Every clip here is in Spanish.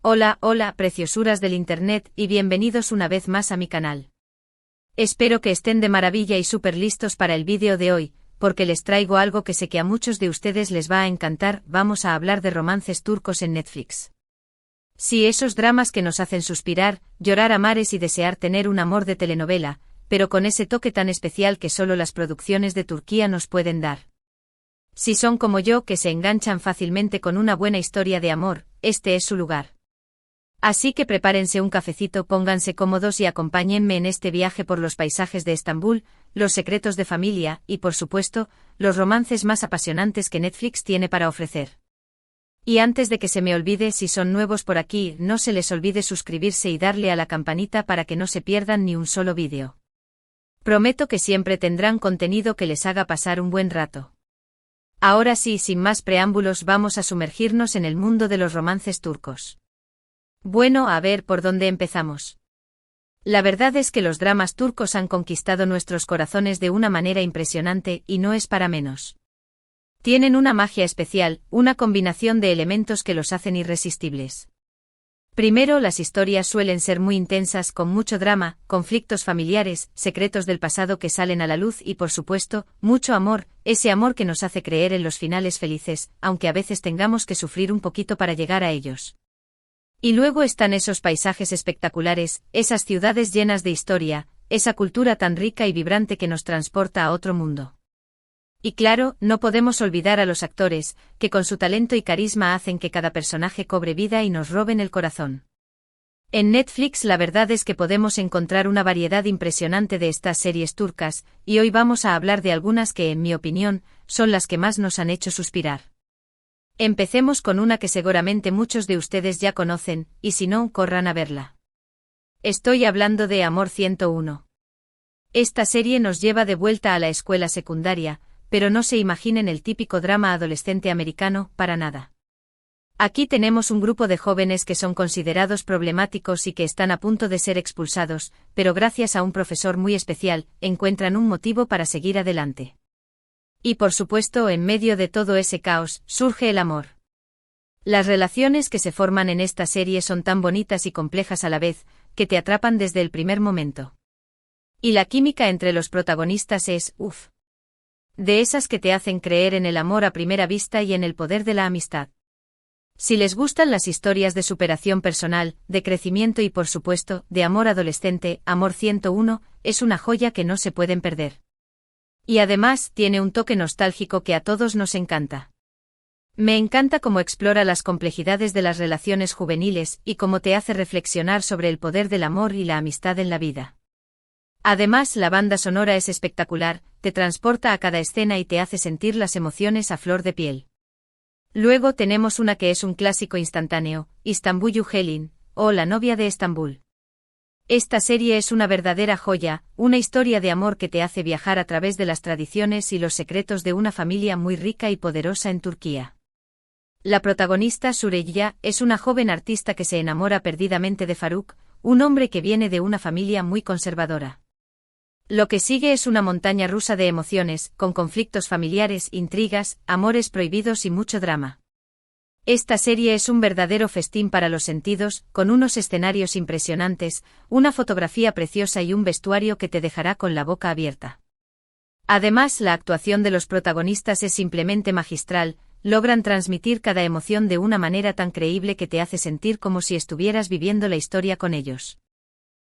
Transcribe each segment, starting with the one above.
Hola, hola, preciosuras del internet, y bienvenidos una vez más a mi canal. Espero que estén de maravilla y súper listos para el vídeo de hoy, porque les traigo algo que sé que a muchos de ustedes les va a encantar. Vamos a hablar de romances turcos en Netflix. Sí, esos dramas que nos hacen suspirar, llorar a mares y desear tener un amor de telenovela, pero con ese toque tan especial que solo las producciones de Turquía nos pueden dar. Si son como yo, que se enganchan fácilmente con una buena historia de amor, este es su lugar. Así que prepárense un cafecito, pónganse cómodos y acompáñenme en este viaje por los paisajes de Estambul, los secretos de familia y, por supuesto, los romances más apasionantes que Netflix tiene para ofrecer. Y antes de que se me olvide, si son nuevos por aquí, no se les olvide suscribirse y darle a la campanita para que no se pierdan ni un solo vídeo. Prometo que siempre tendrán contenido que les haga pasar un buen rato. Ahora sí, sin más preámbulos, vamos a sumergirnos en el mundo de los romances turcos. Bueno, a ver por dónde empezamos. La verdad es que los dramas turcos han conquistado nuestros corazones de una manera impresionante, y no es para menos. Tienen una magia especial, una combinación de elementos que los hacen irresistibles. Primero, las historias suelen ser muy intensas, con mucho drama, conflictos familiares, secretos del pasado que salen a la luz y, por supuesto, mucho amor, ese amor que nos hace creer en los finales felices, aunque a veces tengamos que sufrir un poquito para llegar a ellos. Y luego están esos paisajes espectaculares, esas ciudades llenas de historia, esa cultura tan rica y vibrante que nos transporta a otro mundo. Y claro, no podemos olvidar a los actores, que con su talento y carisma hacen que cada personaje cobre vida y nos roben el corazón. En Netflix la verdad es que podemos encontrar una variedad impresionante de estas series turcas, y hoy vamos a hablar de algunas que, en mi opinión, son las que más nos han hecho suspirar. Empecemos con una que seguramente muchos de ustedes ya conocen, y si no, corran a verla. Estoy hablando de Amor 101. Esta serie nos lleva de vuelta a la escuela secundaria, pero no se imaginen el típico drama adolescente americano, para nada. Aquí tenemos un grupo de jóvenes que son considerados problemáticos y que están a punto de ser expulsados, pero gracias a un profesor muy especial, encuentran un motivo para seguir adelante. Y por supuesto, en medio de todo ese caos, surge el amor. Las relaciones que se forman en esta serie son tan bonitas y complejas a la vez, que te atrapan desde el primer momento. Y la química entre los protagonistas es, uff. De esas que te hacen creer en el amor a primera vista y en el poder de la amistad. Si les gustan las historias de superación personal, de crecimiento y por supuesto, de amor adolescente, Amor 101, es una joya que no se pueden perder. Y además, tiene un toque nostálgico que a todos nos encanta. Me encanta cómo explora las complejidades de las relaciones juveniles y cómo te hace reflexionar sobre el poder del amor y la amistad en la vida. Además, la banda sonora es espectacular, te transporta a cada escena y te hace sentir las emociones a flor de piel. Luego tenemos una que es un clásico instantáneo, İstanbul Helin, o La novia de Estambul. Esta serie es una verdadera joya, una historia de amor que te hace viajar a través de las tradiciones y los secretos de una familia muy rica y poderosa en Turquía. La protagonista, Süreyya, es una joven artista que se enamora perdidamente de Faruk, un hombre que viene de una familia muy conservadora. Lo que sigue es una montaña rusa de emociones, con conflictos familiares, intrigas, amores prohibidos y mucho drama. Esta serie es un verdadero festín para los sentidos, con unos escenarios impresionantes, una fotografía preciosa y un vestuario que te dejará con la boca abierta. Además, la actuación de los protagonistas es simplemente magistral, logran transmitir cada emoción de una manera tan creíble que te hace sentir como si estuvieras viviendo la historia con ellos.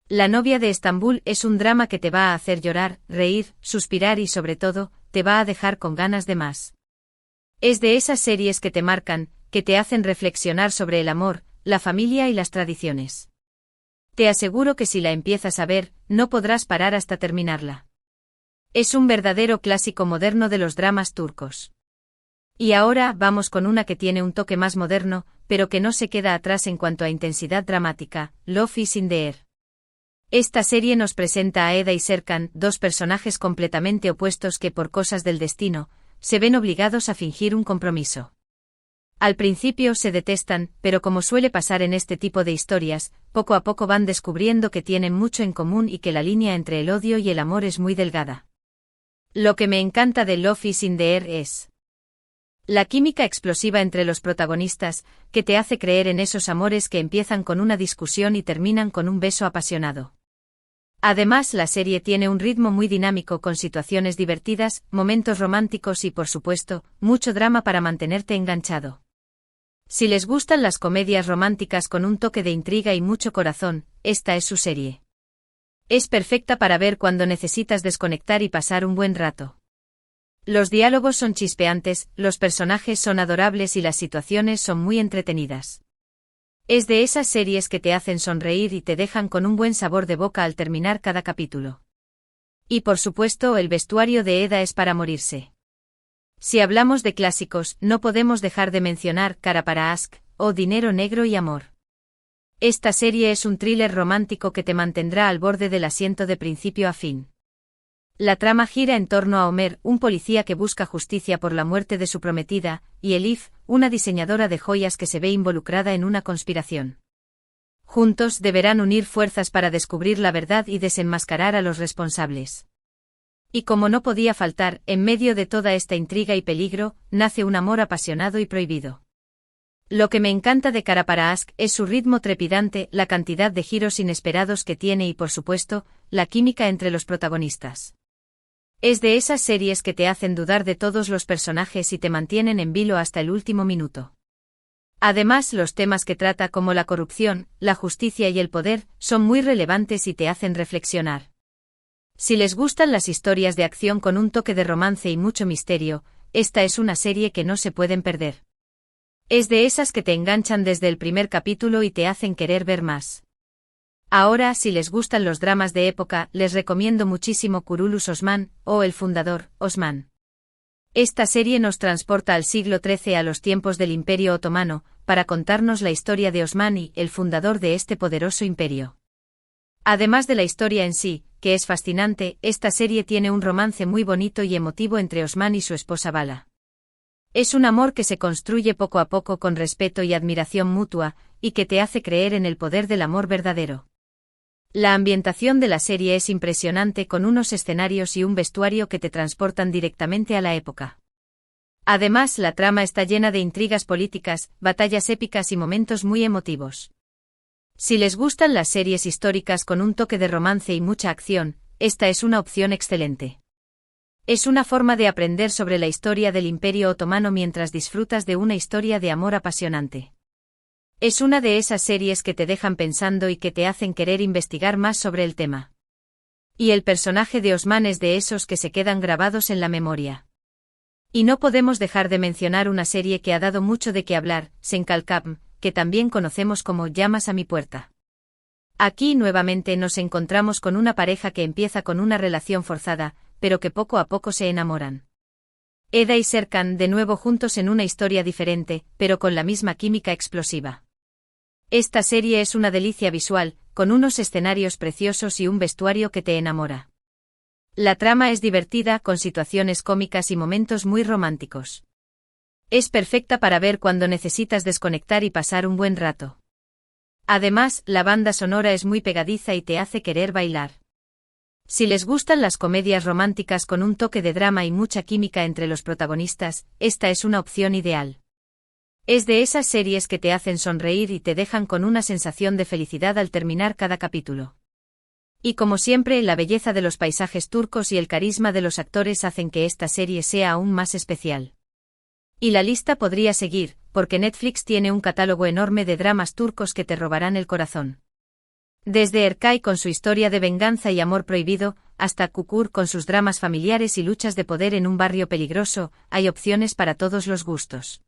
La novia de Estambul es un drama que te va a hacer llorar, reír, suspirar y sobre todo, te va a dejar con ganas de más. Es de esas series que te marcan, que te hacen reflexionar sobre el amor, la familia y las tradiciones. Te aseguro que si la empiezas a ver, no podrás parar hasta terminarla. Es un verdadero clásico moderno de los dramas turcos. Y ahora vamos con una que tiene un toque más moderno, pero que no se queda atrás en cuanto a intensidad dramática, Love is in the air. Esta serie nos presenta a Eda y Serkan, dos personajes completamente opuestos que por cosas del destino, se ven obligados a fingir un compromiso. Al principio se detestan, pero como suele pasar en este tipo de historias, poco a poco van descubriendo que tienen mucho en común y que la línea entre el odio y el amor es muy delgada. Lo que me encanta de Love is in the air es La química explosiva entre los protagonistas, que te hace creer en esos amores que empiezan con una discusión y terminan con un beso apasionado. Además, la serie tiene un ritmo muy dinámico con situaciones divertidas, momentos románticos y, por supuesto, mucho drama para mantenerte enganchado. Si les gustan las comedias románticas con un toque de intriga y mucho corazón, esta es su serie. Es perfecta para ver cuando necesitas desconectar y pasar un buen rato. Los diálogos son chispeantes, los personajes son adorables y las situaciones son muy entretenidas. Es de esas series que te hacen sonreír y te dejan con un buen sabor de boca al terminar cada capítulo. Y por supuesto, el vestuario de Eda es para morirse. Si hablamos de clásicos, no podemos dejar de mencionar Cara para Ask, o Dinero Negro y Amor. Esta serie es un thriller romántico que te mantendrá al borde del asiento de principio a fin. La trama gira en torno a Homer, un policía que busca justicia por la muerte de su prometida, y Elif, una diseñadora de joyas que se ve involucrada en una conspiración. Juntos deberán unir fuerzas para descubrir la verdad y desenmascarar a los responsables. Y como no podía faltar, en medio de toda esta intriga y peligro, nace un amor apasionado y prohibido. Lo que me encanta de Cara para Ask es su ritmo trepidante, la cantidad de giros inesperados que tiene y, por supuesto, la química entre los protagonistas. Es de esas series que te hacen dudar de todos los personajes y te mantienen en vilo hasta el último minuto. Además, los temas que trata, como la corrupción, la justicia y el poder, son muy relevantes y te hacen reflexionar. Si les gustan las historias de acción con un toque de romance y mucho misterio, esta es una serie que no se pueden perder. Es de esas que te enganchan desde el primer capítulo y te hacen querer ver más. Ahora, si les gustan los dramas de época, les recomiendo muchísimo Kurulus Osman, o El fundador, Osman. Esta serie nos transporta al siglo XIII, a los tiempos del Imperio Otomano, para contarnos la historia de Osman y el fundador de este poderoso imperio. Además de la historia en sí, que es fascinante, esta serie tiene un romance muy bonito y emotivo entre Osman y su esposa Bala. Es un amor que se construye poco a poco con respeto y admiración mutua, y que te hace creer en el poder del amor verdadero. La ambientación de la serie es impresionante, con unos escenarios y un vestuario que te transportan directamente a la época. Además, la trama está llena de intrigas políticas, batallas épicas y momentos muy emotivos. Si les gustan las series históricas con un toque de romance y mucha acción, esta es una opción excelente. Es una forma de aprender sobre la historia del Imperio Otomano mientras disfrutas de una historia de amor apasionante. Es una de esas series que te dejan pensando y que te hacen querer investigar más sobre el tema. Y el personaje de Osman es de esos que se quedan grabados en la memoria. Y no podemos dejar de mencionar una serie que ha dado mucho de qué hablar, Senkalkam, que también conocemos como Llamas a mi puerta. Aquí nuevamente nos encontramos con una pareja que empieza con una relación forzada, pero que poco a poco se enamoran. Eda y Serkan de nuevo juntos en una historia diferente, pero con la misma química explosiva. Esta serie es una delicia visual, con unos escenarios preciosos y un vestuario que te enamora. La trama es divertida, con situaciones cómicas y momentos muy románticos. Es perfecta para ver cuando necesitas desconectar y pasar un buen rato. Además, la banda sonora es muy pegadiza y te hace querer bailar. Si les gustan las comedias románticas con un toque de drama y mucha química entre los protagonistas, esta es una opción ideal. Es de esas series que te hacen sonreír y te dejan con una sensación de felicidad al terminar cada capítulo. Y como siempre, la belleza de los paisajes turcos y el carisma de los actores hacen que esta serie sea aún más especial. Y la lista podría seguir, porque Netflix tiene un catálogo enorme de dramas turcos que te robarán el corazón. Desde Erkay con su historia de venganza y amor prohibido, hasta Kukur con sus dramas familiares y luchas de poder en un barrio peligroso, hay opciones para todos los gustos.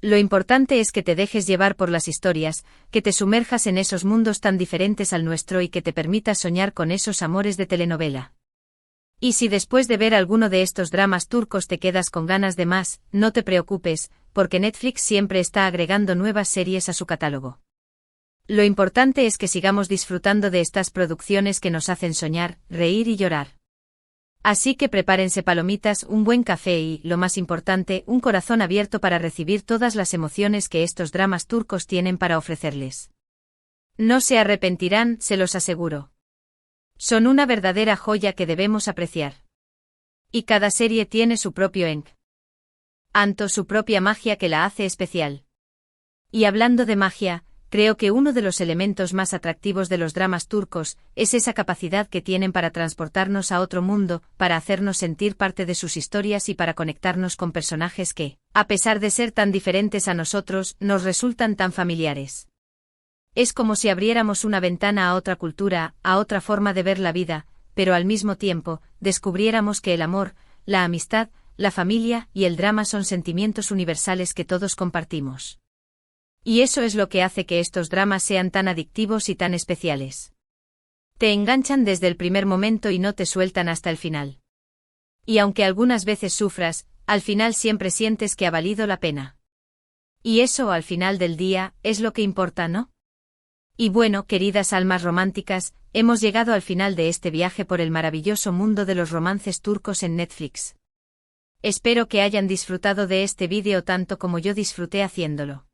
Lo importante es que te dejes llevar por las historias, que te sumerjas en esos mundos tan diferentes al nuestro y que te permitas soñar con esos amores de telenovela. Y si después de ver alguno de estos dramas turcos te quedas con ganas de más, no te preocupes, porque Netflix siempre está agregando nuevas series a su catálogo. Lo importante es que sigamos disfrutando de estas producciones que nos hacen soñar, reír y llorar. Así que prepárense palomitas, un buen café y, lo más importante, un corazón abierto para recibir todas las emociones que estos dramas turcos tienen para ofrecerles. No se arrepentirán, se los aseguro. Son una verdadera joya que debemos apreciar. Y cada serie tiene su propio enc. Anto su propia magia que la hace especial. Y hablando de magia, creo que uno de los elementos más atractivos de los dramas turcos es esa capacidad que tienen para transportarnos a otro mundo, para hacernos sentir parte de sus historias y para conectarnos con personajes que, a pesar de ser tan diferentes a nosotros, nos resultan tan familiares. Es como si abriéramos una ventana a otra cultura, a otra forma de ver la vida, pero al mismo tiempo, descubriéramos que el amor, la amistad, la familia y el drama son sentimientos universales que todos compartimos. Y eso es lo que hace que estos dramas sean tan adictivos y tan especiales. Te enganchan desde el primer momento y no te sueltan hasta el final. Y aunque algunas veces sufras, al final siempre sientes que ha valido la pena. Y eso, al final del día, es lo que importa, ¿no? Y bueno, queridas almas románticas, hemos llegado al final de este viaje por el maravilloso mundo de los romances turcos en Netflix. Espero que hayan disfrutado de este vídeo tanto como yo disfruté haciéndolo.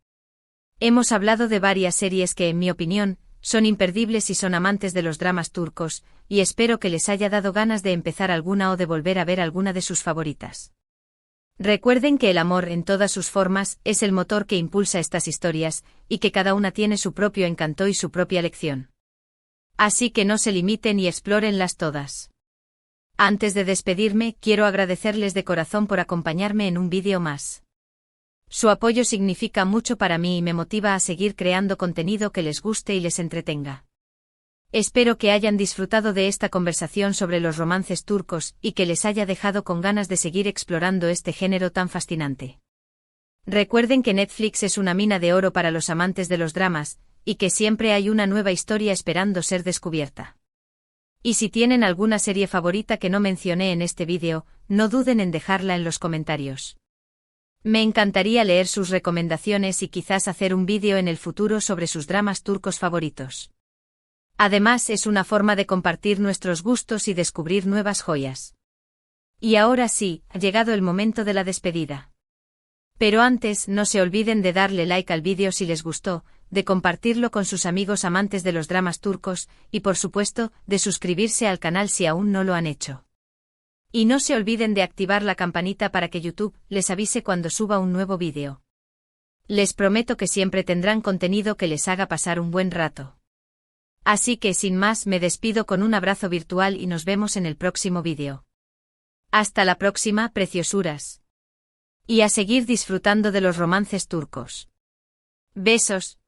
Hemos hablado de varias series que, en mi opinión, son imperdibles si son amantes de los dramas turcos, y espero que les haya dado ganas de empezar alguna o de volver a ver alguna de sus favoritas. Recuerden que el amor en todas sus formas es el motor que impulsa estas historias, y que cada una tiene su propio encanto y su propia lección. Así que no se limiten y explórenlas todas. Antes de despedirme, quiero agradecerles de corazón por acompañarme en un vídeo más. Su apoyo significa mucho para mí y me motiva a seguir creando contenido que les guste y les entretenga. Espero que hayan disfrutado de esta conversación sobre los romances turcos y que les haya dejado con ganas de seguir explorando este género tan fascinante. Recuerden que Netflix es una mina de oro para los amantes de los dramas, y que siempre hay una nueva historia esperando ser descubierta. Y si tienen alguna serie favorita que no mencioné en este vídeo, no duden en dejarla en los comentarios. Me encantaría leer sus recomendaciones y quizás hacer un vídeo en el futuro sobre sus dramas turcos favoritos. Además, es una forma de compartir nuestros gustos y descubrir nuevas joyas. Y ahora sí, ha llegado el momento de la despedida. Pero antes, no se olviden de darle like al vídeo si les gustó, de compartirlo con sus amigos amantes de los dramas turcos, y por supuesto, de suscribirse al canal si aún no lo han hecho. Y no se olviden de activar la campanita para que YouTube les avise cuando suba un nuevo vídeo. Les prometo que siempre tendrán contenido que les haga pasar un buen rato. Así que sin más me despido con un abrazo virtual y nos vemos en el próximo vídeo. Hasta la próxima, preciosuras. Y a seguir disfrutando de los romances turcos. Besos.